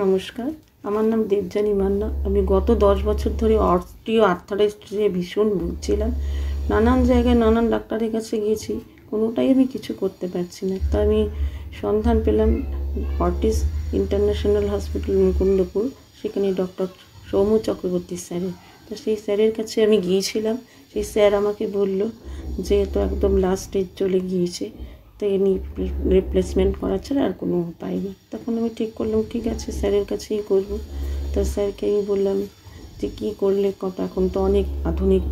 নমস্কার, আমার নাম দেবযানী মান্না। আমি গত 10 বছর ধরে অস্টিও আর্থারাইটিসে ভীষণ ভুগছিলাম। নানান জায়গায় নানান ডাক্তারের কাছে গিয়েছি, কোনোটাই আমি কিছু করতে পারছি না। তা আমি সন্ধান পেলাম ফর্টিস ইন্টারন্যাশনাল হসপিটাল মুকুন্দপুর, সেখানে ডক্টর সৌম্য চক্রবর্তী স্যারের। তো সেই স্যারের কাছে আমি গিয়েছিলাম। সেই স্যার আমাকে বলল যে তো একদম লাস্ট স্টেজ চলে গিয়েছে, তো এনি রিপ্লেসমেন্ট করা ছাড়া আর কোনো উপায় নেই। তখন আমি ঠিক করলাম ঠিক আছে স্যারের কাছেই করব। তো স্যারকে আমি বললাম যে কী করলে কথা, এখন তো অনেক আধুনিক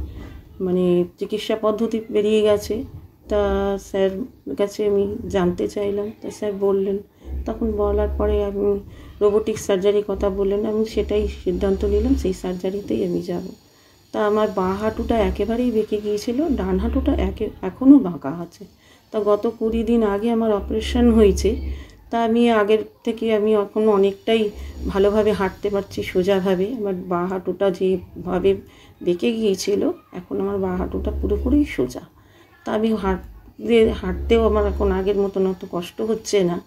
চিকিৎসা পদ্ধতি বেরিয়ে গেছে। তা স্যার কাছে আমি জানতে চাইলাম, তা স্যার বললেন। তখন বলার পরে আমি রোবোটিক সার্জারির কথা বললেন, আমি সেটাই সিদ্ধান্ত নিলাম, সেই সার্জারিতেই আমি যাব। তা আমার বাঁ হাঁটুটা একেবারেই বেঁকে গিয়েছিল, ডান হাঁটুটা এখনও বাঁকা আছে। তা গত 20 দিন আগে আমার অপারেশন হয়েছে। তা আমি আগের থেকে আমি এখন অনেকটাই ভালোভাবে হাঁটতে পারছি সোজাভাবে। আমার বাঁ হাঁটুটা যেভাবে বেঁকে গিয়েছিল, এখন আমার বাঁ হাঁটুটা পুরোপুরি সোজা। তা আমি হাঁটতেও আমার এখন আগের মতন অত কষ্ট হচ্ছে না।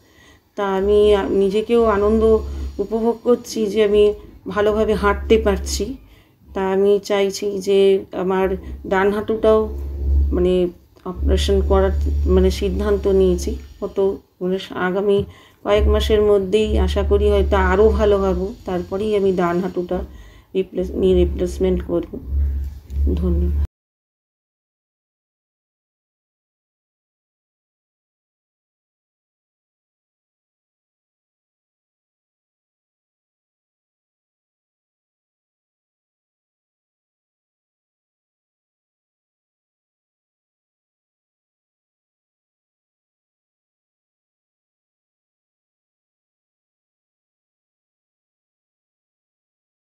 তা আমি নিজেকেও আনন্দ উপভোগ করছি যে আমি ভালোভাবে হাঁটতে পারছি। তা আমি চাইছি যে আমার ডান হাঁটুটাও অপারেশন করার সিদ্ধান্ত নিয়েছি। আগামী কয়েক মাসের মধ্যেই আশা করি হয়তো আরও ভালো হব, তারপরেই আমি ডান হাঁটুটা রিপ্লেসমেন্ট করব। ধন্যবাদ।